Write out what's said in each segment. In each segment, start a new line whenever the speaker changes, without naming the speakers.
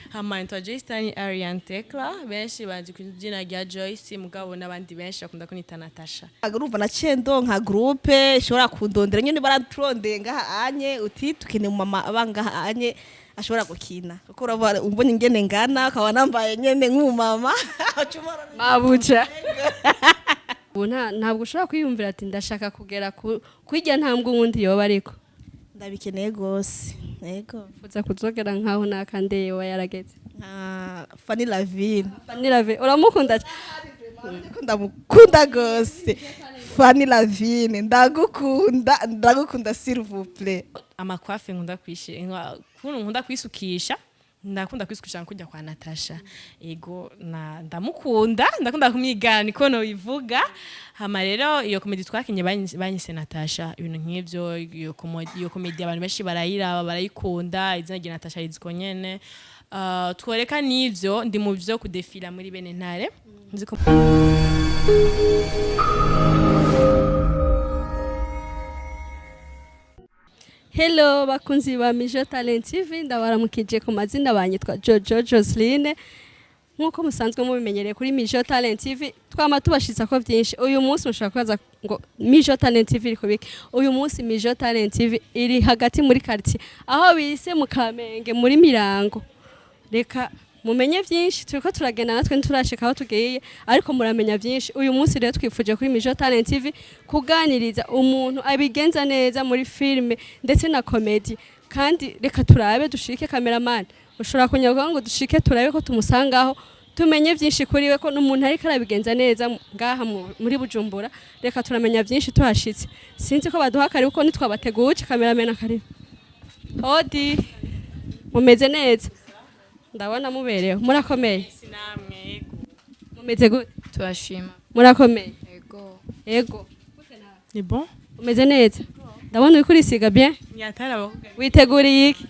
Hama nitwa Joyce Ariane Tekla benshi bazi ku izina rya Joyce mugabo n'abandi benshi bakunda kunita Natasha.
Urumva naciye ndonka groupe ishobora kundondera nyene baraturondeye ngaha anye uti tukene mu mama abangaha anye ashobora gukina kuko urabona umbonye ingene ngana akaba nambaye nyene nk'umumama
mabuja ntabwo ushobora kwiyumvira ati ndashaka kugera kwijya ntambwe ubundi yoba ariko
ndabikeneye gose yego
uza kuzogera nkaho nakandeye wa yarageze
Fanny Lavine
uramukunda
ndamukunda gose Fanny Lavine ndagukunda s'il vous plaît
Amakwafe nkunda kwishira nkunda kwisukisha ndakunda kwisukisha kujya kwa Natasha ego ndakunda kumwigana niko no bivuga hama rero iyo comedy twakinye banyise Natasha ibintu nk'ivyo iyo comedy abantu benshi barayiraba barayikunda izina rya Natasha riziko nyene tworeka n'ivyo ndi mu byo kudefila muri bene ntare nziko
Hello bakunzi ba Mijo Talent TV ndabaramukije ku mazina banyitwa Jojo Joseline nkuko musanzwe mubimenyereye kuri Mijo Talent TV twama tubashitsa ko byinshi uyu munsi mushaka kwaza ngo Mijo Talent TV iri kubiki uyu munsi Mijo Talent TV iri hagati muri quartier aho bise mu Kamenge muri Mirango reka mumenye byinshi turiko turagenda natwe nturashika aho tugiye ariko muramenya byinshi uyu munsi rero twifuje kuri Mijo Talent TV kuganiriza umuntu abigenza neza muri filme ndetse na comedy kandi reka turabe dushike cameraman ushobora kunyaga ngo dushike turabe ko tumusangaho tumenye byinshi kuri we ko n'umuntu ariko arabigenza neza ngaha muri Bujumbura reka turamenya byinshi tuhashitse sinzi ko baduha kari uko nitwabateguye cameraman akari hodi mumeze neza ndabona mubereho murakomeye
sinamwe yego
mumeze gute
turashima
murakomeye
yego
ni bon
umeze neza ndabona uri kurisiga bien
nyatara bavuga
witeguriye iki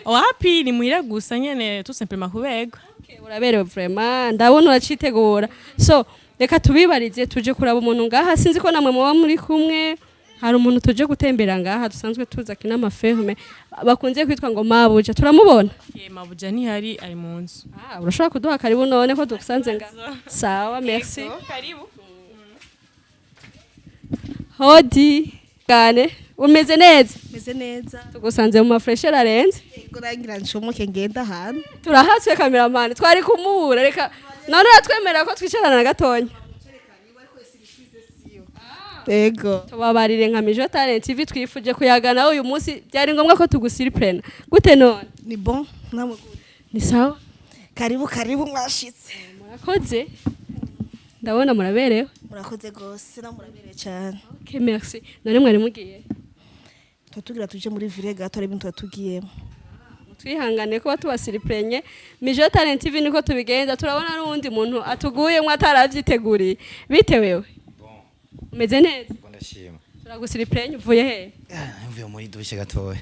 wapi ni muhira gusa nyene tout simplement kubego
uraberewe vraiment ndabona uracitegura so reka tubibarize tuje kuraba umuntu ngaha sinzi ko namwe muba muri kumwe hari umuntu tuje gutembera ngaha dusanzwe tuza kina amaferme bakunze kwitwa ngo mabuja turamubona
mabuja ni hari ari mu nzu
urashobora kuduha karibu none ko dusanze ngaha sawa merci
karibu
hodi gane umeze neza tugusanze mu mafresher arenze
yego rangira nshomoke ngenda hano
turahatswe cameraman twari kumubura reka none atwemera ko twicarana na gatonya
yego
tubabarire nka Mijo Talent TV twifuje kuyagana uyu munsi byari ngombwa ko tugusirprena gute none
ni bon namwe
ni sawa
karibu mwashitse
murakoze ndabona muraberewe
murakoze gose namuraberewe cyane
okay merci none mwari mugiye
tugira tuje muri ville gato ari ibintu tutugiyemo
twihangane ko tubasiriprenye Mijo Talent TV niko tubigenza turabona n'undi muntu atuguye mwe ataravyiteguriye bitewewe umeze neza
ndashima
turagusiriprenye uvuye he
mvuye muri dushe gatoya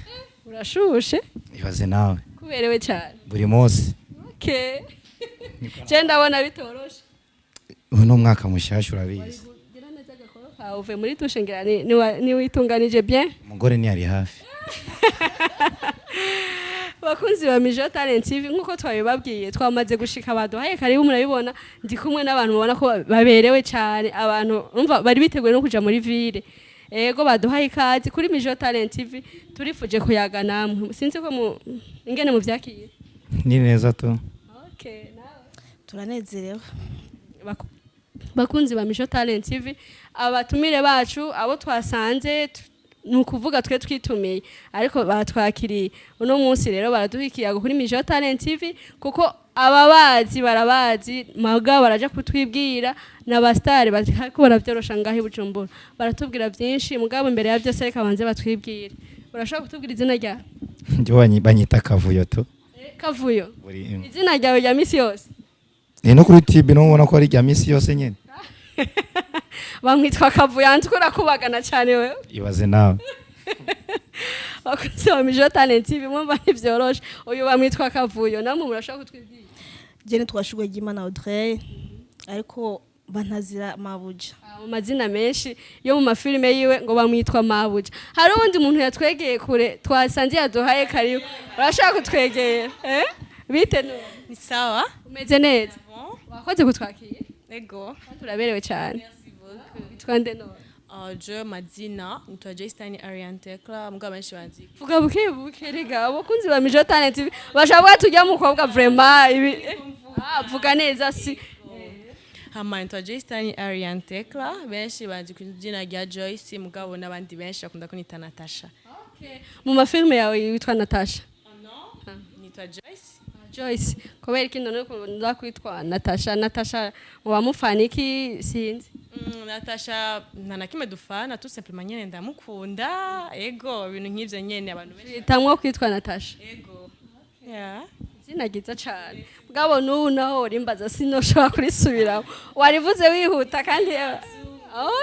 urashushe
ibaze nawe
kuberewe cyane
buri munsi
okay je ndabona bitoroshe
uno mwaka mushasha urabizi
gira neza gakoro kawe uvuye muri dushe ngira ni witunganije bien
umugore ni ari hafi
bakunzi ba Mijo Talent TV nkuko twabibabwiye twamaze gushika baduhaye karibu murabibona ndi kumwe n'abantu mubona ko baberewe cyane abantu umva bari biteguye no kuja muri ville ego baduhaye ikazi kuri Mijo Talent TV turifuje kuyaga namwe sinzi ko ingene mu vyakiye
ni neza to
okay nawe
turanezerewe
bakunzi ba Mijo Talent TV abatumire bacu abo twasanze nukuvuga twe twitumiye ariko batwakiriye uno munsi rero baraduhikiye kuri Mijo Talent TV kuko ababazi barabazi maga baraja kutwibwira n'abastari bariko baravyorosha ngaho Bujumbura baratubwira byinshi mugabo imbere ya byose reka banze batwibwire urashaka kutubwira izina rya
njye banyita Kavuyo to
Kavuyo izina ryawe rya misi yose
no kuri TV no ubona ko ari rya misi yose nyene
bamwitwa Kavuyo antukura kubagana cyane wewe
ibaze nawe
bakunze Mijo Talent TV mwumva nivyoroshe uyu bamwitwa Kavuyo namwe murashaka kutwibwira
je ni twashugwe Gimana Audrey ariko bantazira mabuja.
mu mazina menshi yo mu mafilime yiwe ngo bamwitwa mabuja. Hari undi muntu yatwegeye kure twasanze yaduhaye karibu. Urashaka kutwegera bite none?
Ni sawa?
Umeze neza? Wakoze kutwakira?
Ego.
Turaberewe cyane. Twande none.
Je mazina nitwa Jaystine Ariantekla mugabo benshi banzi.
Vuga buke riga abakunzi ba Mijo Talent TV bashaka tujya mukobwa vraiment ibi vuga neza si
Hama nitwa Jaystine Ariantekla benshi banzi ku izina rya Joyce mugabo n'abandi benshi bakunda kunita Natasha.
Okay. Mu mafilme yawe yitwa Natasha?
No. Nitwa Joyce.
Joyce. Kubera iki none ukunda kwitwa Natasha? Natasha wamufana iki sinzi?
Natasha ntanakime dufana tout simplement nyene ndamukunda ego ibintu nk'ivyo nyene abantu benshi
tamwo kwitwa Natasha.
Ego. Yeah.
Zinagiza cyane. Mugabo n'ubu naho rimbaza sinoshobora kurisubiraho. Warivuze wihuta kandi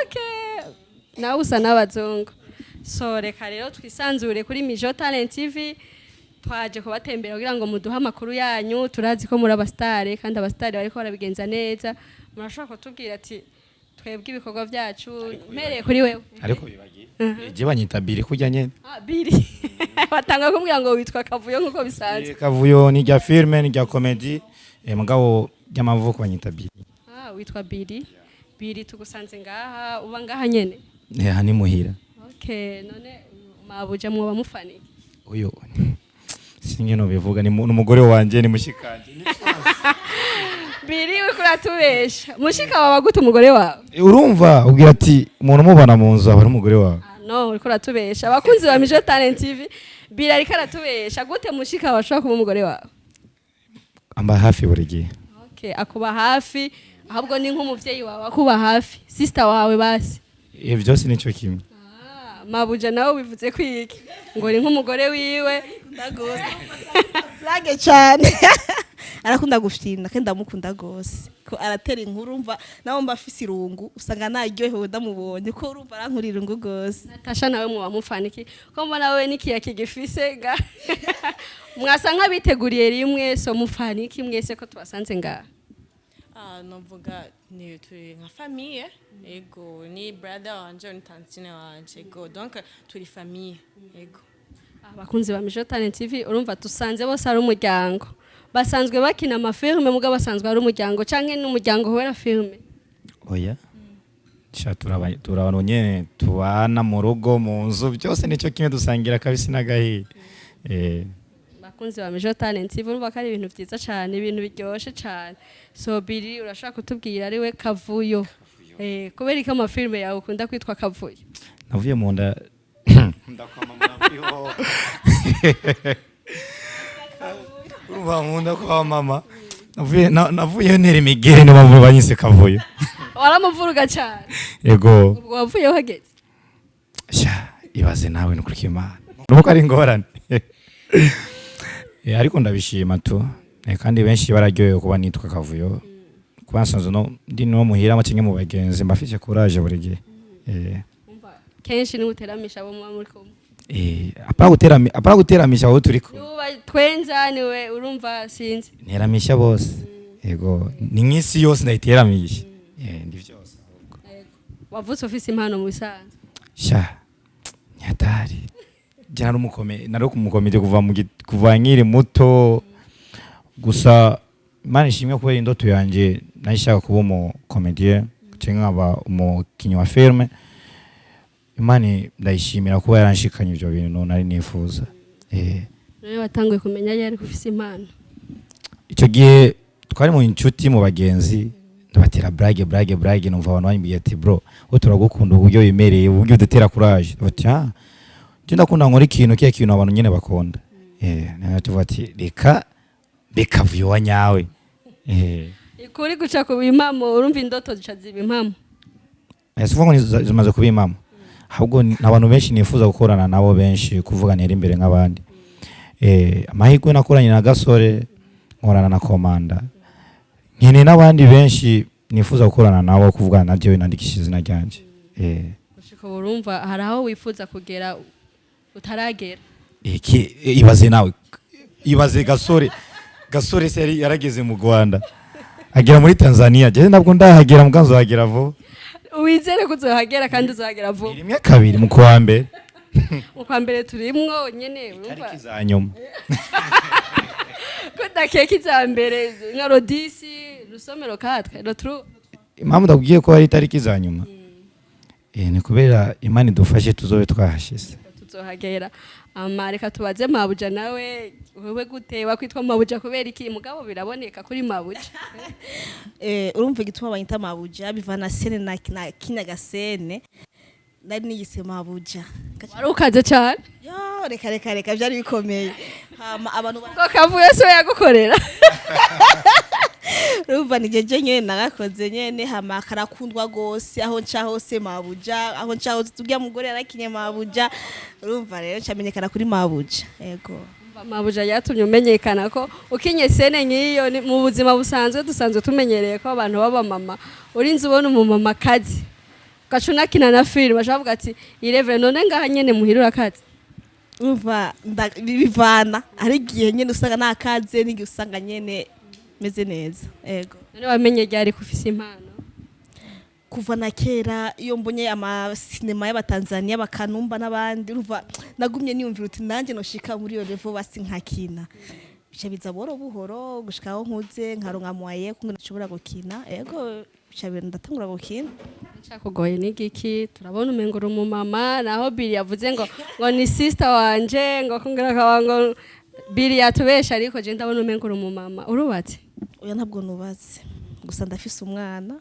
okay. Nawe usa n'abazungu. So reka rero twisanzure kuri Mijo Talent TV. Twaje kubatembera kugira ngo muduha amakuru yanyu. Turazi ko muri abastare kandi abastare bariko barabigenza neza. Murashaka kutubwira ati twebwe ibikorwa byacu mpereye kuri wewe.
Ariko bibagiye. Je banyita Biri kujya nyene.
Biri. Batanga kumbwira ngo witwa Kavuyo nkuko bisanzwe.
Kavuyo ni rya filme ni rya comedy. Mugabo y'amavuko banyita Biri.
Witwa Biri. Biri tugusanze ngaha uba ngaha nyene.
Hani muhira.
Okay, none mabuja mwo bamufaniye.
Uyo. Singe no bivuga ni umugore wanje ni mushikanje.
Biri we kuratubesha. Mushika wawe gute umugore wawe?
Urumva ubwira ati umuntu mubana mu nzu aba ari umugore wawe.
No, uriko ratubesha. Abakunzi ba Mijo Talent TV Biri ariko aratubesha. Gute mushika washaka kuba umugore wawe?
Amba hafi buri gihe.
Okay, akuba hafi. Ahubwo ni nk'umuvyeyi wawe akuba hafi. Sister wawe basi.
Ivyo si nico kimwe.
Mabuja nawe bivuze kwiki ngo ni nk'umugore wiwe
Ndagose. Lage cyane. Arakunda gufyina kandi ndamukunda gose. Ko aratera inkuru umva nawo mba afise irungu usanga naryohewe ndamubonye ko urumva arankurira irungu gose.
Natasha nawe mu bamufana iki ko mbona nawe nikiya kigifise ga mwasa nk'abiteguriye rimwe so mufana iki mwese ko tubasanze ngaha?
Novuga ni turi nka famille ego ni brother wanje ni tantine wanje ego donc turi famille ego.
Abakunzi ba Mijo Talent TV urumva tusanze bose ari umuryango. Basanzwe bakina amafilme mugabo basanzwe ari umuryango canke n'umuryango wera filme.
Oya. Turabana nyene tubana mu rugo mu nzu byose nico kimwe dusangira kabisi nagahi.
Bakunzi ba Mijo Talent TV urumva ko ari ibintu byiza cyane ibintu biryoshye cyane. So Biri urashaka kutubwira ari we Kavuyo. Kubera iki amafilme yawe ukunda kwitwa Kavuyo?
Navuye mu nda ndakwamamara kwiho. Urumva mu nda kwa mama. Navuye ntera imigere no bavuye banyise Kavuyo.
Waramuvuruga cyane.
Yego.
Ubwo wavuye hageze.
Sha ibaze nawe no kurika Imana. Nuko ari ngorane. Ariko ndabishima tu. Kandi benshi bararyoye kuba nitwa Kavuyo. Kubansanze no ndi no muhira amacinye mu bagenzi mbafite courage buri gihe.
Kenshi ni guteramisha abo muri kumwe.
Apara guteramisha abo turiko.
Nuba twenza niwe urumva sinzi.
Nteramisha bose. Yego ni nk'isi yose ndayiteramisha. Ndi byose ahubwo.
Wavutse ofisi impano mu bisanzwe.
Sha. Nyatari. Jana nari kumukomite kuva nkiri muto gusa Imana ishimwe kubera indoto yanje nashaka kuba umu comedian cyangwa umukinyi wa filme. Imana ndayishimira kuba yaranshikanye ibyo bintu nari nifuza.
Nawe watanguye kumenya yari kufise impano.
Icyo gihe twari mu inshuti mu bagenzi ndabatera brage numva abantu banyibwiye ati bro wo turagukunda uburyo bimereye uburyo dutera courage. Bati je ndakunda nkora ikintu kiya kintu abantu nyene bakunda. Nayo tuvuga ati reka Kavuyo wa nyawe.
Ikuri guca ku bimamo urumva indoto zica ziba impamo.
Sivuga ngo zimaze kuba impamo. Ahubwo abantu benshi nifuza gukorana nabo benshi kuvuganira imbere nk'abandi. Amahirwe nakoranye na Gasore nkorana na Komanda. Nkene n'abandi benshi nifuza gukorana nabo kuvugana na jewe nandikisha izina ryanje.
Ushika urumva hari aho wifuza kugera utaragera.
Ibaze nawe. Ibaze Gasore seri yarageze mu Rwanda. agera muri Tanzania je nabwo ndahagera muganzo hagera vuba
wizere ko uzohagera kandi uzohagera vuba
rimwe kabiri mu kwa mbere
mu kwa mbere turimwo nyene urumva
tariki za nyuma
kudakeka iza mbere nka rodisi rusomero 4 rotru
impamvu ndakubwiye ko ari tariki za nyuma ni kubera Imana idufashe tuzobe twahashize
tuzohagera reka tubaze mabuja nawe wewe gute wakwitwa mabuja kubera iki mugabo biraboneka kuri mabuja
urumva igituma banyita mabuja bivana sene na kinyagasene nari niyise mabuja
wari ukaze cyane
yo reka byari bikomeye hama abantu
ko kavuye so yagukorera
urumva nijeje nyene nagakoze nyene hama karakundwa gose aho nca hose mabuja aho nca hose tubya mugore yarakinye mabuja urumva rero cyamenyekana kuri mabuja yego
mabuja yatumye umenyekana ko ukinye sene nkiyo mu buzima busanzwe dusanzwe tumenyereye ko abantu baba mama urinze ubona umumama kazi gacuna kina na film bashavuga ati ireve none ngaha nyene muhirura kazi
urumva bivana ari gihe nyene usanga nakaze n'igi usanga nyene meze neza yego
none wamenye ryari kufisa impano
kuva na kera iyo mbonye ama cinema y'abatanzania bakanumba n'abandi urumva nagumye niyumvira uti nanje noshika muri iyo level basi nkakina bica biza buhoro buhoro gushikaho nkuze nkaronka mwaye kunge nashobora gukina yego bica ndatangura gukina
cyakugoye n'igiki turabona umengura umumama naho Billy yavuze ngo ni sister wanje ngo kongera kawango Billy yatubesha ariko je ndabona umengura umumama urubatse
oya ntabwo nubatse gusa ndafise umwana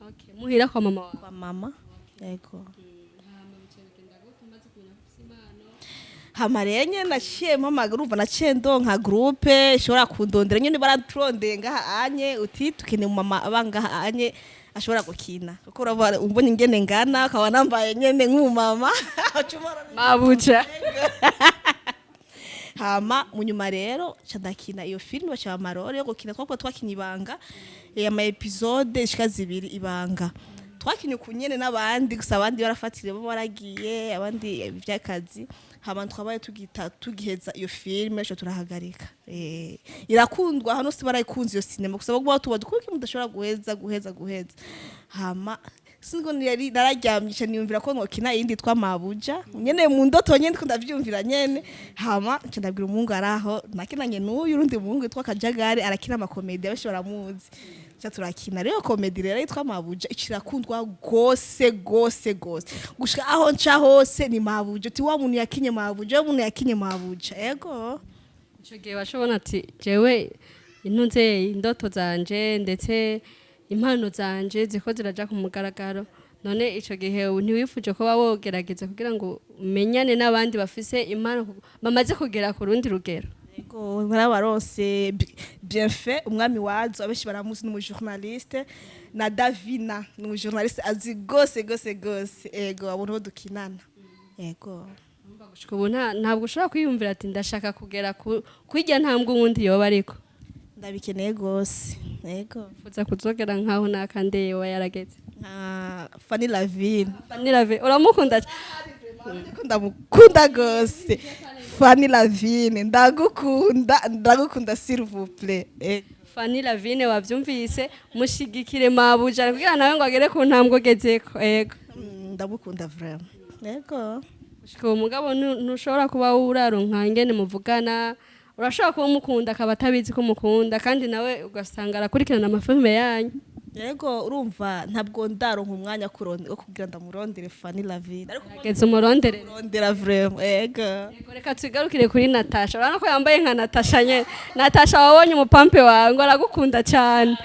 okay muhira kwa mama wawe
kwa mama yego hama rero nyene naciye mpamagara urumva naciye ndonka groupe ishobora kundondera nyene baraturondeye ngaha anye uti tukene mu mama abangaha anye ashobora gukina kuko urabona umbonye ingene ngana akaba nambaye nyene nk'umumama
mabuja
hama munyuma rero ndakina iyo film bacha amarore yo gukina kuko twakinye ibanga ama episode ishika 2 ibanga twakinye kunyene n'abandi gusa abandi barafatire bo baragiye abandi byakazi hama twabaye tugiheza iyo film ejo turahagarika irakundwa hano si barayikunze iyo cinema gusa bagwa tubadukuke mudashobora guheza hama singo nararyamye niyumvira ko nkokina indi twa mabuja nyene mu ndoto nyene ndavyumvira nyene hama ndabwira umuhungu araho nakinanye n'uyu rundi muhungu yitwa Kajagari arakina ama comedy abeshi baramuzi turakina rero comedy rero yitwa mabuja ikirakundwa gose gushika aho nca hose ni mabuja ti wa muntu yakinye mabuja yego
ico gihe bashobona ati jewe intunze indoto zanje ndetse impano zanje ziko ziraja ku mugaragaro none ico gihe ntiwifuje ko bawogerageza kugira ngo umenyane n'abandi bafise impano bamaze kugera ku rundi rugero
yego barabarose bien fait umwami wazo abeshi baramuzi n'umujournaliste na Davina n'umujournaliste azi gose yego abantu dukinana yego
gushika ubu ntabwo ushobora kwiyumvira ati ndashaka kugera kwijya ntambwe uwundi yoba ariko
ndabikeneye gose yego
fuza kuzogera nkaho nakandeye wa yarageze
Fanny Lavine
uramukunda
ndamukunda gose Fanny Lavine ndagukunda s'il vous plaît
Fanny Lavine wavyumvise mushigikire mabuja kugira nawe ngo agere ku ntambwe gezeko yego
ndamukunda vraiment yego
ushika umugabo ntushobora kuba uraronka ingene muvugana urashobora kuba umukunda akaba atabizi ko mukunda kandi nawe ugasanga arakurikirana amafilme yanyu
yego urumva ntabwo ndaronka umwanya wo kugira ndamurondere Fanny Lavine
ageze umurondere
vraiment yego
reka tugarukire kuri Natasha urabona ko yambaye nka Natasha nye Natasha wabonye umupampe wawe ngo aragukunda cyane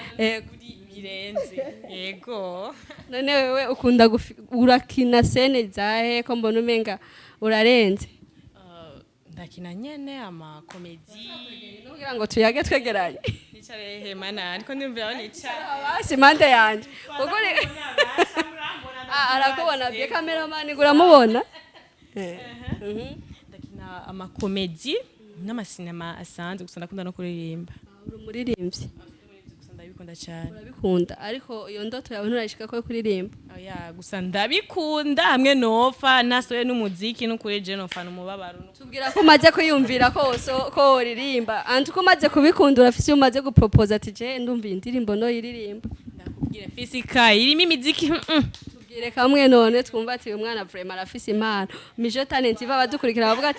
birenze yego
none wewe ukunda urakina scene zahe ko mbona umenga urarenze
ndakina nyene ama comedy
kugira ngo tuyage twegeranye
nicare hemana ariko ndumvira nicara
basi mande yanje uguri arakubona bye cameraman guramubona
ndakina ama comedy n'ama cinema asanzwe gusa ndakunda no kuririmba
umuririmbyi
ndabikunda cyane
urabikunda ariko iyo ndoto yawe nturayishika ko kuririmba
oya gusa ndabikunda hamwe nofa nasoye n'umuziki no kuri je nofa n'umubabaro
tubwira ko umaze kwiyumvira ko uririmba anti ko umaze kubikunda urafise umaze gupropose ati je ndumva indirimbo no yiririmba
ndakubwira fisika irimo imiziki
tubwire kamwe none twumva ati uyu mwana vraiment arafise impano mijo talent iva abadukurikira bavuga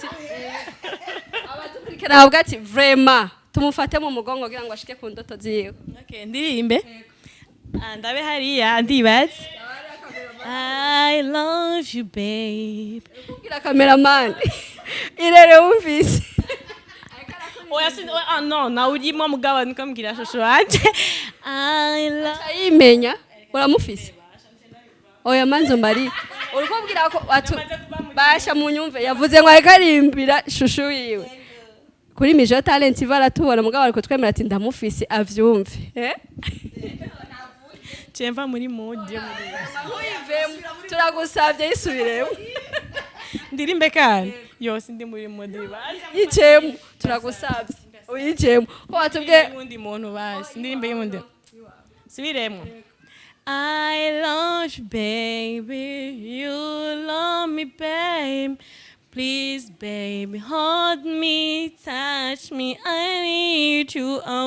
ati vraiment tumufate mu mugongo kugira ngo ashike ku ndoto ziwe
okay ndirimbe ndabe hariya ndibaze I love you babe
kugira cameraman irere wumvise
oya si no na urimo mugabo nikambwira shosho wanje I love
ayimenya uramufise oya manzo mbari urikubwira ko basha mu nyumve yavuze ngo ayikarimbira shushu yiwe kuri mijo talent baratubona mugabo ariko twemera ati ndamufise avyumve
Chemva muri mode yo
turagusavye yisubiremo
ndirimbe kandi yose ndi muri mode
yicemo turagusavye uyicemo ko watubwiye
undi muntu basi ndirimbe y'undi subiremo I love you baby you love me babe please baby hold me touch me I need you I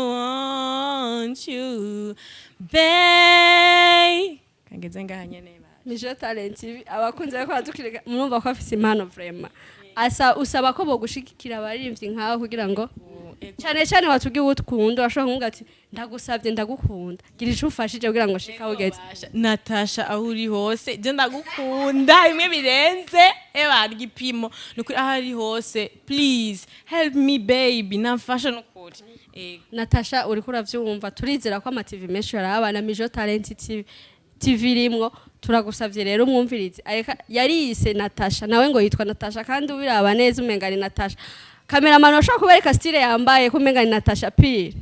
want you babe kangeze ngahanye neba
mijo talent abakunze ko badukirika murumva ko afise impano vraiment asa usaba ko bogushikira abaririmbyi nkaho kugira ngo cyane watubwiye utkunda ashobora kumubwira ati ndagusabye ndagukunda gira ico ufashije kugira ngo shika ugeze
Natasha aho uri hose je ndagukunda bimwe birenze igipimo nukuri aho ari hose please help me baby namfasha nukuri
Natasha uri kuravyumva turizera ko ama TV menshi yarabana mijo talent TV rimwo turagusavye rero umwumvirize yariyise Natasha nawe ngo yitwa Natasha kandi ubiraba neza umengani Natasha cameraman ashaka kubereka style yambaye kumengani Natasha pire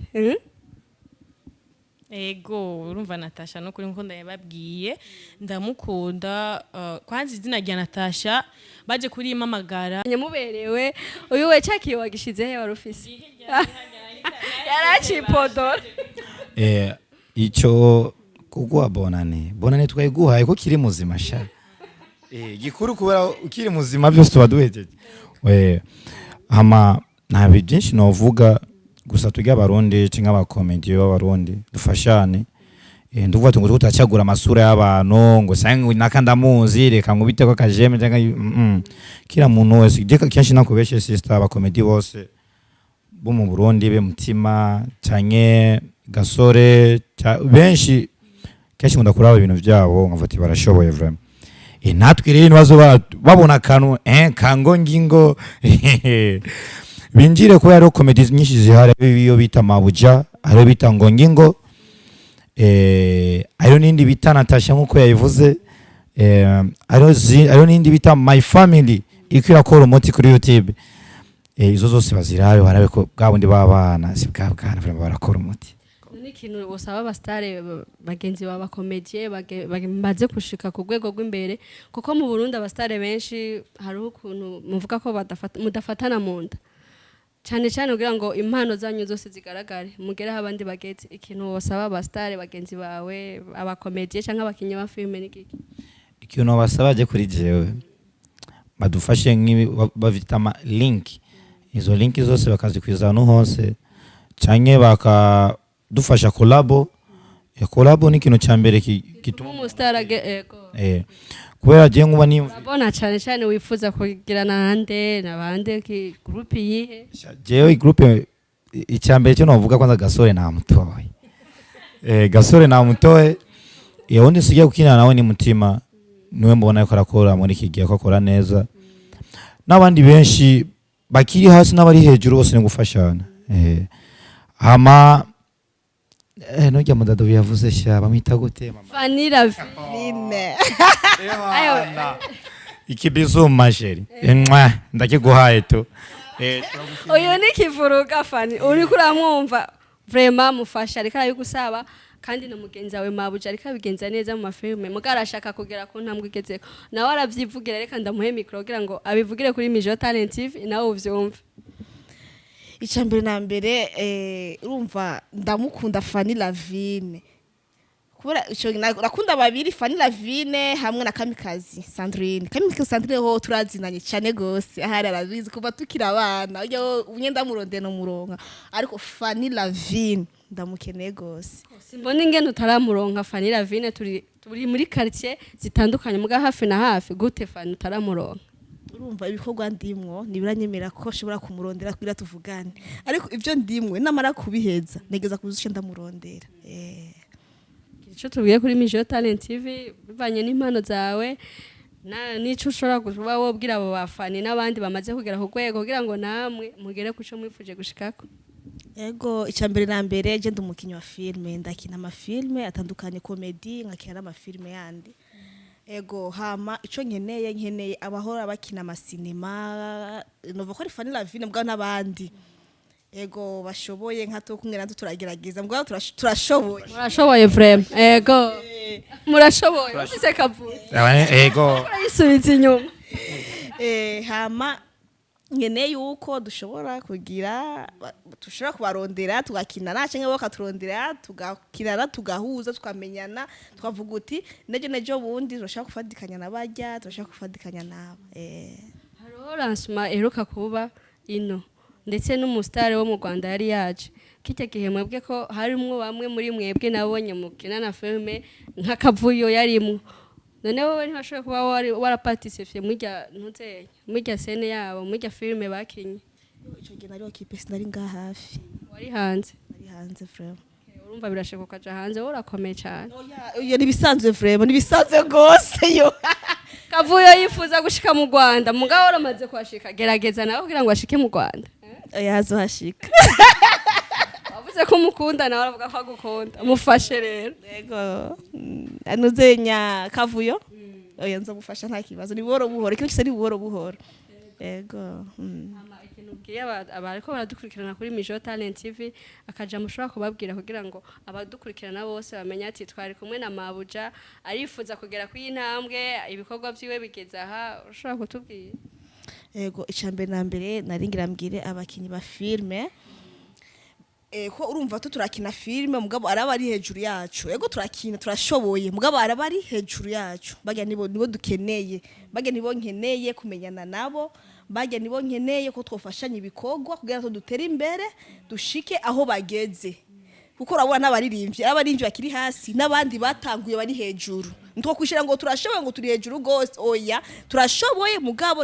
ego urumva Natasha no kuri nko ndababwiye ndamukunda kwanza izina rya Natasha baje kuri impamagara
nyamuberewe uyu we cyakiye wagishize he warufise yaracipodora
ico kugwa bonane twayiguhaye ko kiri muzima sha gikuru kubera ukiri muzima byose tubaduhejeje hama nta byinshi novuga gusa tujya abarundi cinga abakomedi b'abarundi dufashane nduvuga ngo tutacagura amasura y'abantu ngo sange nakandamuzi reka ngo biteko kajeme cyangwa kira muntu wese geka kenshi nakubeshe sister abakomedi bose bo mu Burundi be mutima cyanye gasore benshi kenshi ngunda kuraba ibintu byabo nkafati barashoboye vraiment natwe rero bazo babona kanu kango ngingo binjire ko yaro comedies nyinshi zihari biyo bita mabuja ari bita ngongingo ayo nindi bita Natasha nkuko yayivuze ayo nindi bita my family ikira ko rumoti kuri YouTube izo zose bazirabe barabe ko bwabundi babana sibwabwana vraiment barakora umuti
ikintu usaba abastare bagenzi baba komedie bamaze kushika ku rwego rw'imbere kuko mu Burundi abastare benshi hari ukuntu muvuga ko mudafatana mu nda cyane kugira ngo impano zanyu zose zigaragare mugere abandi bageze ikintu usaba abastare bagenzi bawe abakomedie cyangwa abakinyi ba filme n'iki
ikintu basaba je kuri jewe badufashe bavita link izo link zose bakazikwiza no hose cyane dufasha collabo ni ikintu cyambere gituma
umustarage
kubera je nkuba ni
abona cyane wifuza kugirana nande nabande ki group yihe
jewe group icyambere cyo novuga kwanza gasore na mutoye gasore na mutoye undi sigiye gukina nawe ni mutima niwe mbona ko arakora muri kigiye ko akora neza n'abandi benshi bakiri hasi n'abari hejuru bose ni gufashana hama nujya mudado yavuze sha bamwita gute mama
Vanilla Vine
ayo ikibizo masheri ndakiguhaye to
oyo ni kivuruga fani uri kuramwumva vraiment mufasha ariko arayigusaba kandi no mugenzi wawe mabuja ariko abigenza neza mu mafilme mugarashaka kugera ku ntambwe igezeko nawe aravyivugira reka ndamuhe micro kugira ngo abivugire kuri Mijo Talent TV nawe uvyumve
icambere na mbere urumva ndamukunda Fanny Lavine kubera ico nakunda babiri Fanny Lavine hamwe na Kamikazi Sandrine. Kamikazi Sandrine ho turazinanye cyane gose ahari arabizi kuva tukira abana ujya unyenda murondeno muronka ariko Fanny Lavine ndamukeneye gose.
Simbona ingene utaramuronka Fanny Lavine turi muri quartier zitandukanye muga hafi na hafi gute Fanny utaramuronka?
Urumva ibikorwa ndimwo nibiranyemera ko shobora kumurondera kugira tuvugane ariko ivyo ndimwe namara kubiheza negeza kuzusha ndamurondera.
Ico tubwiye kuri Mijo Talent TV bivanye n'impano zawe nico ushobora kuba wobwira abo bafani n'abandi bamaze kugera ku rwego kugira ngo namwe mugere kuco mwifuje gushikako.
Ego icambere na mbere je ndumukinyi wa filme ndakina amafilme atandukanye comedy nkakina n'amafilme yandi. Ego hama ico nkeneye abahora bakina amasinema nova ko ari Fanny Lavine mbwa n'abandi. Ego bashoboye nkato kumwe natu turagerageza mbwa turashoboye.
Murashoboye vraiment. Ego. Murashoboye. Ufise kavu.
Ego.
Urayisubiza inyuma.
Hama nkeneye uko dushobora kugira dushobora kubarondera tugakina nace nk'abo katurondera tugakirana tugahuza tukamenyana tukavuga uti nejo bundi turashaka kufadikanya nabajya turashaka kufadikanya nabo.
Haro lancement eruka kuba ino ndetse n'umustar wo mu Rwanda yari yaje kite gihe mwebwe ko harimwo bamwe muri mwebwe nabonye mukina na filme nka Kavuyo yarimwo none wowe ntashobora kuba waraparticipe mujya scene yabo mujya filme bakinyi
ico gihe nari okipe sinari nga hafi
wari hanze
vraiment
urumva birashaka ukaja hanze urakomeye cyane
oya nibisanzwe vraiment nibisanzwe gose yo
Kavuyo yifuza gushika mu Rwanda mugabo uramaze kwashika gerageza nawe kugira ngo ashike mu Rwanda
oya hazohashika
wavuze ko mukunda nawe aravuga ko agukunda mufashe rero
yego anuzenya Kavuyo oya nzamufasha nta kibazo ni buhoro buhoro ikintu kisa ni buhoro buhoro yego
ikintu ubwiye abariko baradukurikirana kuri Mijo Talent TV akaja mushobora kubabwira kugira ngo abadukurikirana bose bamenye ati twari kumwe na Mabuja arifuza kugera ku intambwe ibikorwa byiwe bigeze aha ushobora kutubwira.
Yego icambere na mbere naringira mbwire abakinyi ba filme ko urumva turakina filme mugabo araba ari hejuru yacu yego turakina turashoboye mugabo araba ari hejuru yacu bagya nibo dukeneye bagya nibo nkeneye kumenyana nabo bagya nibo nkeneye ko twofashanya ibikorwa kugira ngo dutere imbere dushike aho bageze kuko urabona abaririmbyi bakiri hasi n'abandi batanguye bari hejuru ntwo kwishira ngo turashoboye ngo turi hejuru gose oya turashoboye mugabo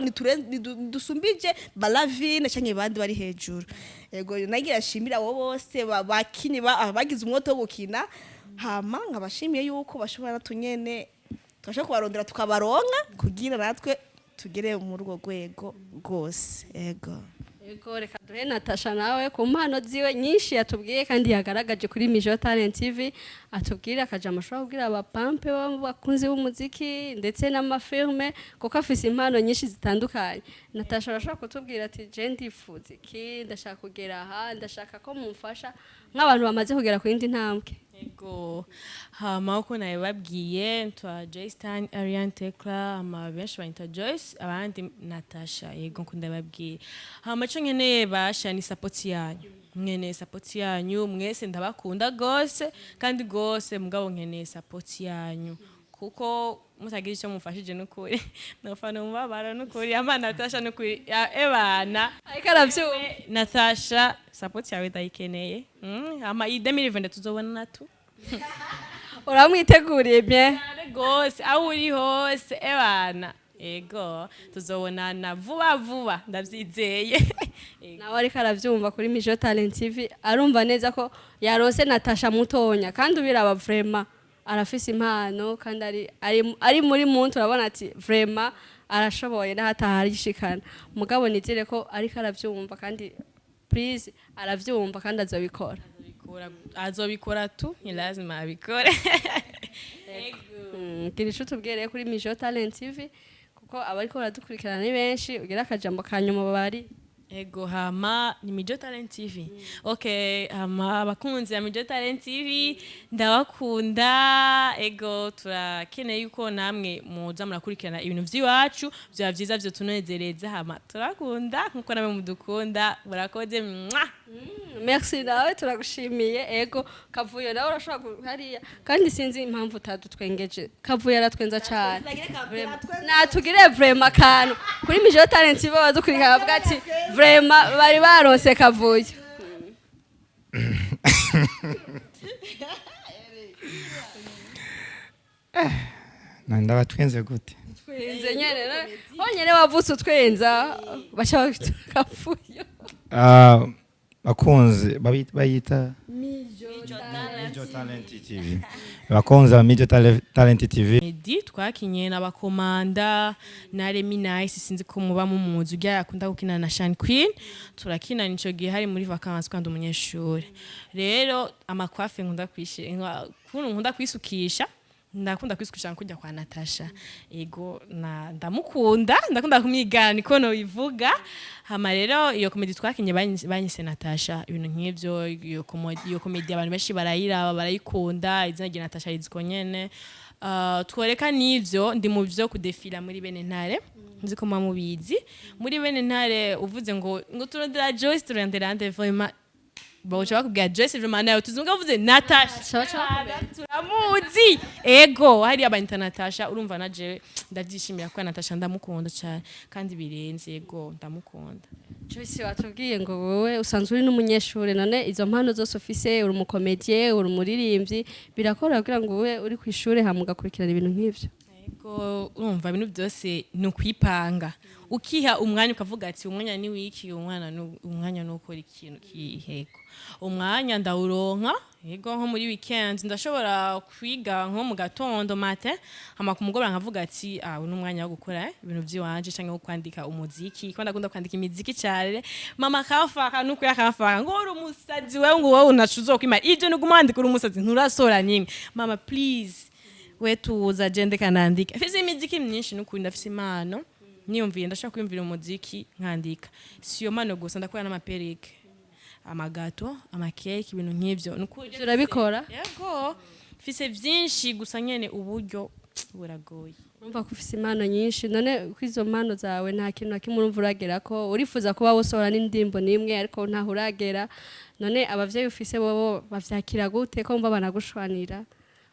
dusumbije balavine cyangwa bandi bari hejuru. Yego nagira shimira abo bose bakinyi bagize umwoto wo gukina hama nkabashimiye yuko bashobora tunyene twashaka kubarondera tukabaronka kugira natwe tugere mu rugo rwego rwose.
Ego reka duhe Natasha nawe ku mpano ziwe nyinshi yatubwiye kandi yagaragaje kuri Mijo Talent TV atubwira akaja amashuri kugira abapampe bakunzi b'umuziki ndetse n'amafilme kuko afise impano nyinshi zitandukanye. Natasha arashaka kutubwira ati je ndifuza iki ndashaka kugera aha ndashaka ko mumfasha nk'abantu bamaze kugera ku yindi ntambwe.
Ego hama uko nabibabwiye twa Jaystan Ariane Tekla ama benshi bayita Joyce abandi Natasha yego ndababwiye hama cyo nkeneye basha ni support yanyu nkeneye support yanyu mwese ndabakunda gose kandi gose mugabo nkeneye support yanyu kuko mutagira icyo mufashije n'ukuri nofana mubabara n'ukuri ama Natasha n'ukuri ebana
ariko aravyuba
Natasha support yawe ndayikeneye ama idemire tuzobona natu
uramwiteguriye bien
gose aho uri hose ebana ego tuzobonana vuba ndavyizeye
nawe ariko aravyumva kuri Mijo Talent TV arumva neza ko yarose Natasha mutonya kandi ubiraba vraiment arafise impano kandi ari muri muntu urabona ati vraiment arashoboye n'ahatahari mugabo nizere ko ariko aravyumva kandi please aravyumva kandi azobikora tu ni lazima abikore. Kirisho tubwire kuri Mijo Talent TV kuko abariko baradukurikirana ni benshi ugira akajambo kanyuma bari
Ego hama ni Mijo Talent TV. Okay, hama abakunzi ya Mijo Talent TV ndabakunda. Ego turakeneye yuko namwe muza murakurikirana ibintu vy'iwacu vya vyiza vyo tunezereza hama turakunda nkuko namwe mudukunda murakoze mwa.
Merci nawe turagushimiye ego kavuyo nawe urashobora hariya kandi sinzi impamvu twengeje kavuyo aratwenza cyane natugire vraiment kantu kuri Mijo Talent TV badukurikirana bavuga ati vraiment bari baronse kavuyo
nanda batwenze gute
twenze nyene honyene wavutse utwenza bacha kavuyo
bakunzi bayita Mijo Talent TV bakunzi ba Mijo Talent TV
Edi twakinye n'abakomanda na Remi Nice sinzi ko muba mu muzu rya yakunda gukina na Shan Queen turakina nico gihe hari muri vacances kandi umunyeshuri rero amakwafe nkunda kwishira nkunda kwisukisha ndakunda kwisukisha kujya kwa Natasha ego ndakunda kumwigana niko no bivuga hama rero iyo comedy twakinye banyise Natasha ibintu nk'ivyo iyo comedy abantu benshi barayiraba barayikunda izina rya Natasha riziko nyene tworeka nivyo ndi mu vyo kudefila muri bene ntare nzi ko mubizi muri bene ntare uvuze ngo turondera Joyce turondera ande vraiment Bocha bakubwira Joyce vraiment nayo tuzunga uvuze Natasha turamuzi ego hari abanyita Natasha urumva na jewe ndavyishimira ko Natasha ndamukunda cyane kandi birenze ego ndamukunda
Joyce watubwiye ngo wowe usanzwe uri n'umunyeshuri none izo mpano zose ufise uri umukomedie uri umuririmbyi birakora kugira ngo wowe uri ku ishure hamugakurikirana ibintu nk'ivyo
ego urumva ibintu byose ni ukwipanga ukiha umwanya ukavuga ati umwanya ni wiki umwanya no gukora ikintu kihego umwanya ndawuronka yego nko muri weekend ndashobora kwiga nko mu gatondo mate hama kumugobora nkavuga ati uno mwanya wo gukora ibintu by'iwanje canke wo kwandika umuziki ko ndakunda kwandika imiziki cyane mama kafaka nuko yakafaka ngo uri umusazi wewe ngo wowe unacuzokwima ije no gumandika uri umusazi nturasora nyingi mama please wetu uza jende kanandika fizi imiziki myinshi n'ukuri ndafise impano niyumviye ndashaka kwiyumvira umuziki nkandika siyo mano gusa ndakora n'amaperike amagato amakeke ibintu nk'ivyo n'ukuri
urabikora
yego fise byinshi gusa nyene uburyo buragoye
umva ko ufise impano nyinshi none kwizo mpano zawe nta kintu nakimwe urumva uragera ko urifuza kuba wosohora n'indimbo nimwe ariko nta uragera none abavyeyi ufise bobo bavyakira gute ko mba banagushwanira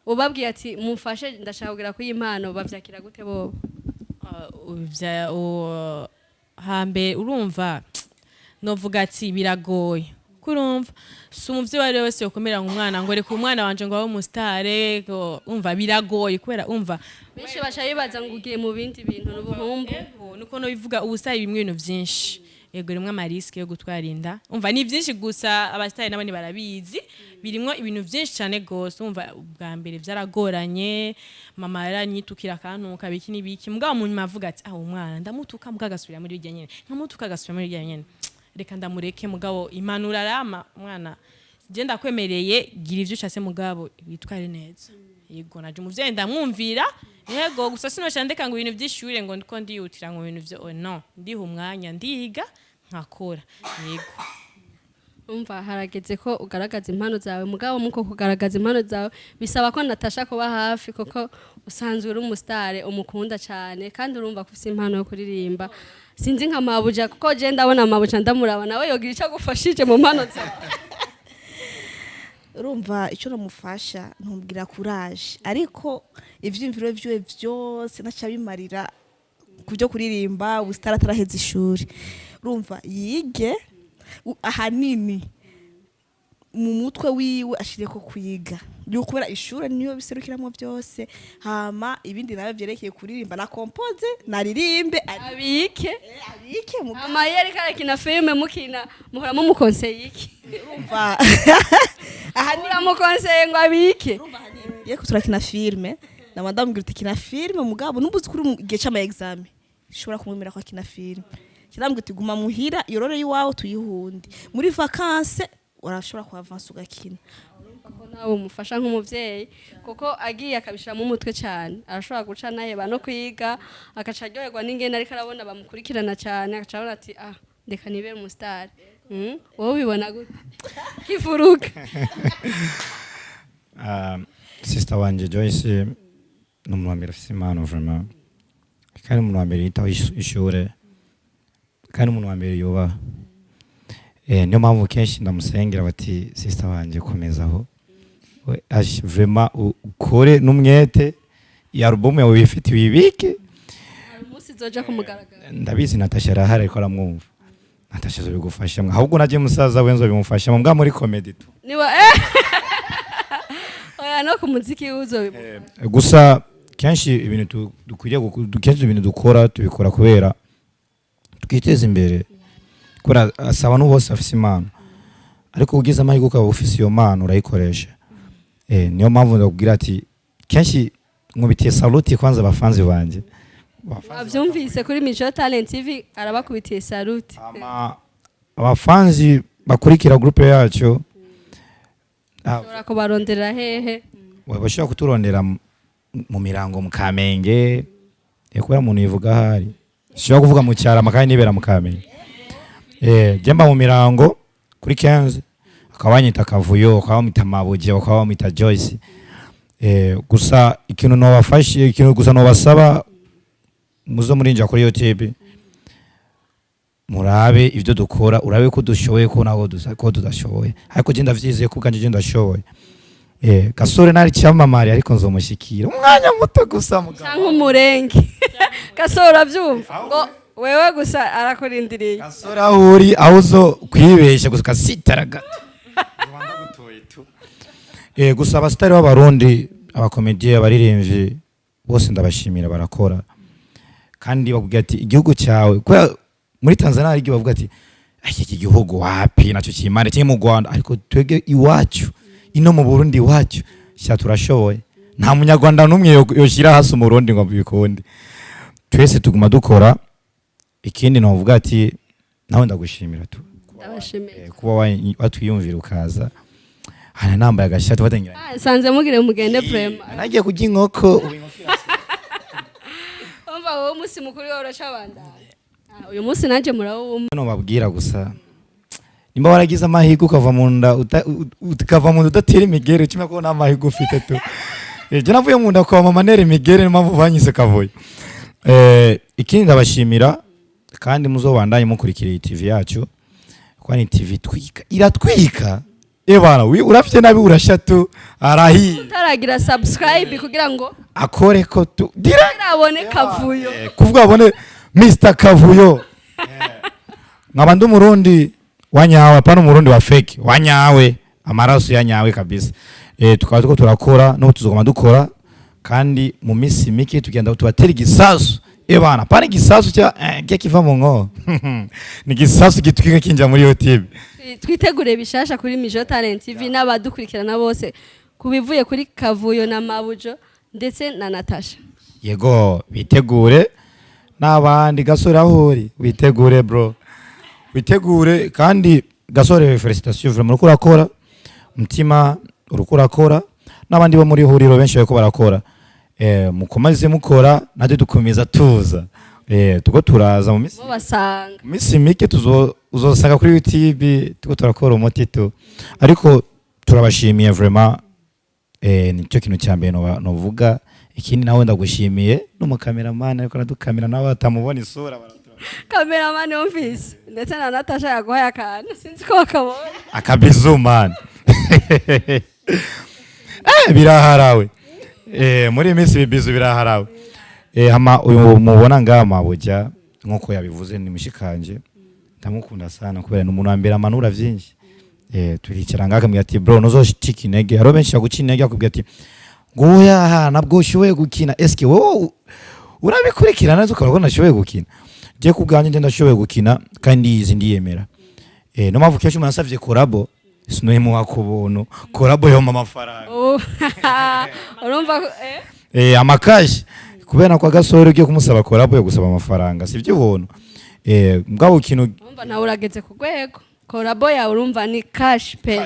ubabwiye ati mumfashe ndashaka kugira ko impano bavyakira gute bobo hambe urumva novuga ati biragoye kurumva sumuvye wari wese yokomera umwana ngo reka umwana wanje ngo abe umustare umva biragoye kubera umva benshi basha bibaza ngo ugiye mu bindi bintu n'ubuhumbu
nuko no bivuga ubustari bimwe ibintu vyinshi yego rimwe amariske yo gutwarinda umva ni vyinshi gusa abastari nabandi barabizi birimwo ibintu vyinshi cyane gose umva ubwa mbere vyaragoranye mama yaranyitukira kantuka biki nibiki mugabo mu nyuma avuga ati umwana ndamutuka mukagasubira muri irya nyene nkamutuka agasubira muri irya nyene reka ndamureke mugabo impanura rama umwana je ndakwemereye gira ivyo ushase mugabo witware neza yego naje umuvyeyi ndamwumvira yego gusa sinoshandeka ngo ibintu vy'ishure ngo ndiko ndiyutira ngo ibintu vyo no ndiha umwanya ndiga nkakora yego
umva harageze ko ugaragaza impano zawe mugabo muko kugaragaza impano zawe bisaba ko Natasha kuba hafi koko usanzwe uri umustare umukunda cyane kandi urumva ko ufite impano yo kuririmba sinzi nka mabuja kuko je ndabona mabuja ndamuraba nawe yogira ico gufashije mu mpano zawe
urumva icyo namufasha ntumbwira courage ariko ivyimviro vyiwe vyose naca bimarira kubyo kuririmba ubustara ataraheza ishuri urumva yige ahanini mu mutwe wiwe ashiriye ko kwiga yo kubera ishuri niyo biserukiramo byose hama ibindi nawe byerekeye kuririmba na compose naririmbe
abike
mu
amayeri kare kina filme mukina muhora mu conseil iki
urumva
ahanira mu conseil ngo abike
yeko turakina filme na madame ngirite kina filme mugabo numbuzi kuri mu gihe cy'ama examen shobora kumwemera ko kina filme kirambwe tuguma muhira yorore yiwawe tuyihundi muri vacances urashobora kwa avance ugakina
kuko nawe umufasha nk'umuvyeyi kuko agiye akabishira mu mutwe cyane arashobora guca naye bano kwiga akaca aryoherwa n'ingene ariko arabona bamukurikirana cyane akaca abona ati ndeka nibere umustar wowe ubibona gute kifuruka
sister wanje Joyce ni umuntu wa mbere afise impano vraiment kandi umuntu wa mbere yitaho ishure kandi umuntu wa mbere yubaha niyo mpamvu kenshi ndamusengera bati sister wanje komezaho vraiment ukore n'umwete ya album yawe wifite wibike
umunsi zoja kumugaragara
ndabizi Natasha arahari ariko aramwumva Natasha zobigufasha ahubwo naje musaza wenzo bimufasha mbwa muri comedy tu
niba oya no ku muziki uzo
gusa kenshi ibintu dukwiriye kenshi ibintu dukora tubikora kubera twiteza imbere kora asaba no bose afise impano ariko ugize amahirwe ukaba ufise iyo mpano urayikoresha niyo mpamvu ndakubwira ati kenshi nkubitiye saluti kwanza abafanzi banje
avyumvise kuri Mijo Talent TV arabakubitiye saluti
abafanzi bakurikira groupe yacu
ora ko barondera hehe
bashaka kuturondera mu mirango mu Kamenge kubera umuntu yivuga hari shaka kuvuga mu cyara makanye nibera mu Kamenge jemba mu mirango kuri 15 akabanyita Kavuyo akabamita Mabuje akabamita Joyce gusa ikintu no bafashe ikintu gusa no basaba muzo murinja kuri YouTube murabe ivyo dukora urabe ko dushoboye ko naho tudashoboye ariko je ndavyizeye ko kanje je ndashoboye Gasore nari cyamamare ariko nzomushikira umwanya muto gusa mugabo
cyangwa umurenge Gasore avyumva ngo wewe gusa arakurindiriye
Gasore ahuri ahuzo kwibesha gusa kasitara gato rwanda gutoye tu gusa abastari b'abarundi abakomediye abaririmbyi bose ndabashimira barakora kandi bavuga ati igihugu cyawe muri Tanzania ari bavuga ati iki gihugu wapi naco kimane cyo mu Rwanda ariko twege iwacu ino mu Burundi iwacu sha turashoboye nta munyarwanda numwe yoshira hasi umurundi ngo bikunde twese tuguma dukora ikindi no vuga ati nawe ndagushimira tu kuba watwiyumvira ukaza hana nambaye agashati watangira
sanze mugire mugende prema
nagiye kujya inkoko
umva wowe musi mukuru yoracabanda uyu munsi naje murawo
no babwira gusa nimba waragize amahigo ukava mu nda ukava mu udatera imigere kimwe ko nta mahigo ufite tu je navuye mu nda kwa mama nere imigere mpamvu banyise Kavuyo ikindi ndabashimira kandi muzobandanye mukurikira TV yacu kwani TV twika iratwika ebana urafite nabi urashatu arahi
utaragira subscribe kugira ngo
akore ko tu
abone Kavuyo
kuvuga abone Mr Kavuyo nkabandi umurundi wanyawe apana umurundi wa fake wanyawe amaraso yanyawe kabisa tukaba tuko turakora no tuzogoma dukora kandi mu misi mike tugenda tubatera igisasu ebana pana igisasu cya kiva mu ngo ni igisasu gitwika kinja muri YouTube
twitegure bishasha kuri Mijo Talent TV n'abadukurikirana bose kubivuye kuri Kavuyo na Mabujo ndetse na Natasha
yego bitegure n'abandi Gasore ahuri bitegure bro bitegure kandi Gasore felicitation vraiment uko urakora mutima uko urakora n'abandi bo muri huriro benshi bako barakora mukomaze mukora nade dukomeza tuza tuko turaza mu misi mike uzosanga kuri YouTube tuko turakora umutito ariko turabashimiye vraiment nicyo kintu cyambere no vuga ikindi nawe ndagushimiye n'umukameraman ariko nadukamera nawe atamubona isura
cameraman office ndetse na Natasha yagoye akantu sinzi ko bakabona
akabizu man biraharawe muri minsi bibizu biraharawe hama uyu mubona ngama bujya nkuko yabivuze ni mushikanje ndamukunda sana kubera n'umuntu ambera amanura byinshi turicara ngaka ati bro nozoshika intege haro benshi yaguca intege akubwira ati nguya nabwo ushoboye gukina eske wowe urabikurikirana ukabona ko nashoboye gukina je kubganje ndashoboye gukina kandi izi ndiyemera no mpamvu kenshi umuntu asavye collabo sinohemu wakubuntu collabo yo amafaranga
urumva
amakashi kubera kwa Gasore ugiye kumusaba collabo yo gusaba amafaranga sivyo ubuntu mbwabo kintu
urumva nawe urageze ku rwego collabo ya urumva ni cash pay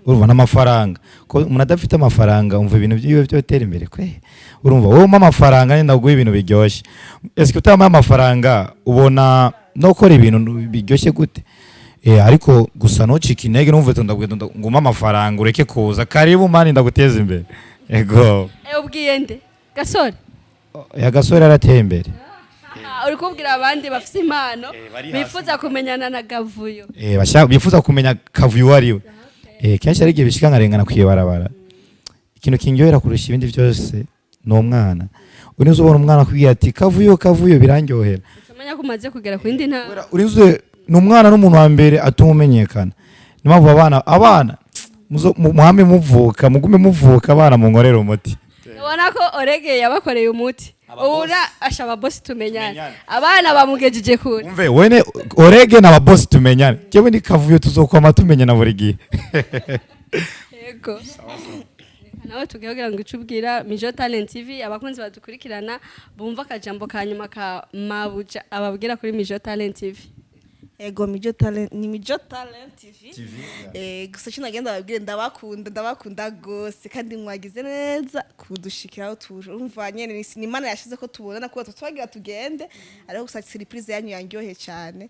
urumva n'amafaranga ko umuntu adafite amafaranga umva ibintu byiwe byotera imbere kwe urumva wowe amafaranga ni ndaguha ibintu biryoshye eske utama amafaranga ubona nokora ibintu biryoshye gute ariko gusa nocika intege numve ndagwenda nguma amafaranga ureke kuza karibu mani ndaguteza imbere ego
ubwiye nde gasore
ya gasore arateye imbere
uri kubwira abandi bafite impano bifuza kumenyana na Gavuyo
bifuza kumenya Kavuyo wariwe kenshi ari igihe bishika nkarengana kwibarabara ikintu kinyohera kurusha ibindi byose no mwana urizo ubona umwana akubwiye ati Kavuyo birangyohera
ukamenya ko umaze kugera ku yindi ntara
urizo n'umwana n'umuntu wa mbere atumumenyekana nimpamvu abana muhambe muvuka mugume muvuka abana mu nkorera umuti
ubona ko oregeye yabakoreye umuti ubura ashaba boss tumenyane abana bamugejeje kure
umve wene orege na boss tumenyane jewe ni Kavuyo tuzokoma tumenyana buri gihe
yego nawe tugira ngo icubwira Mijo Talent TV abakunzi badukurikirana bumva akajambo kanyuma ka mabuja ababwira kuri Mijo Talent TV
ego Mijo Talent ni Mijo Talent TV gusa cinagenda babwire ndabakunda gose kandi mwagize neza kudushikiraho turumva nyene ni Imana yashize ko tubonana kuko twagira tugende ariko gusa surprise yanyu yangyohe cyane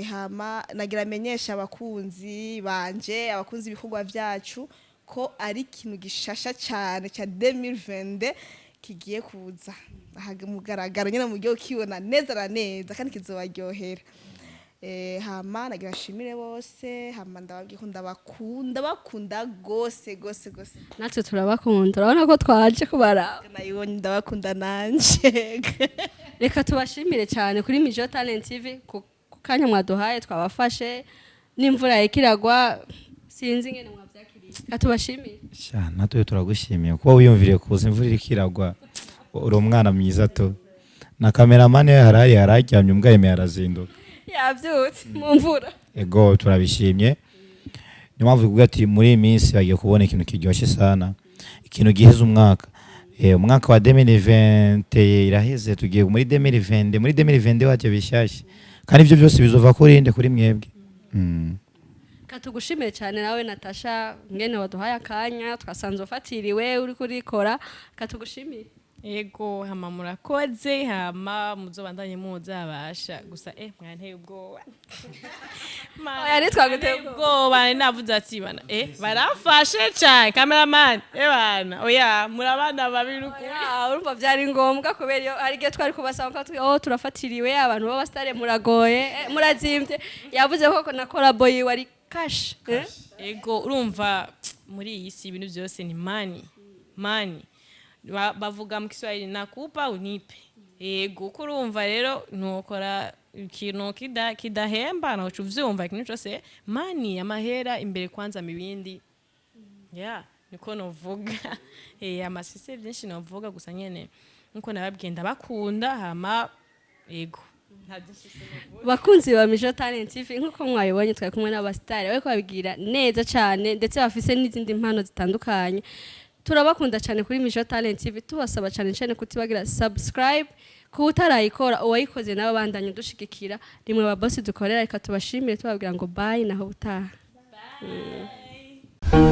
hama nagira menyesha abakunzi banje abakunzi ibikorwa byacu ko ari ikintu gishasha cyane cya 2022 kigiye kuza mugaragaro nyene mu gihe ukibona neza na neza kandi kizobaryohera hama nagira nshimire bose hama ndababwiye ko ndabakunda gose
natwe turabakunda urabona ko twaje kubara
nayibonye ndabakunda nanje
reka tubashimire cyane kuri Mijo Talent TV ku kanya mwaduhaye twabafashe n'imvura ikiragwa sinzi ngene mwavyakiriye atubashimire
natwe turagushimiye kuba wiyumviriye kuza imvura ikiragwa uri umwana mwiza to na cameraman yararyamye umbwa yemeye arazinduka
yavyutse mu mvura
ego turabishimye niyo mpamvu kuvuga ati muri iyi minsi bagiye kubona ikintu kiryoshye sana ikintu giheze umwaka umwaka wa 2020 iraheze tugiye muri 2020 waje bishyashye kandi ibyo byose bizova kuri mwebwe
katugushimire cyane nawe Natasha ngene waduhaye akanya twasanze ufatiriwe uri kurikora katugushimire
ego hama murakoze hama muzobandanye muzabasha gusa mwanteye ubwoba
yari twaguteye
ubwoba navuze ati bana barafashe cyane cameraman bana oya murabana babiruko
urumva byari ngombwa kubera iyo ari gihe twari kubasaba ko turafatiriwe abantu b'abastare muragoye murazimbye yavuze ko na collabo yiwe ari cash
ego urumva muri iyi si ibintu byose ni money bavuga mu Kiswahili nakupa unipe yego kurumva rero nukora ikintu kidahemba naco uvyumva ikintu cyose mani amahera imbere kwanza mibindi niko novuga amasise byinshi novuga gusa nyene nkuko nababwiye bakunda hama yego
bakunzi ba Mijo Talent TV nkuko mwayibonye twari kumwe n'abastari bariko babigira neza cyane ndetse bafise n'izindi mpano zitandukanye turabakunda cyane kuri Mijo Talent TV tubasaba cyane kutibagira subscribe kutarayikora uwayikoze nawe bandanye dushigikira rimwe ba boss dukorera reka tubashimire tubabwira ngo bye naho butaha bye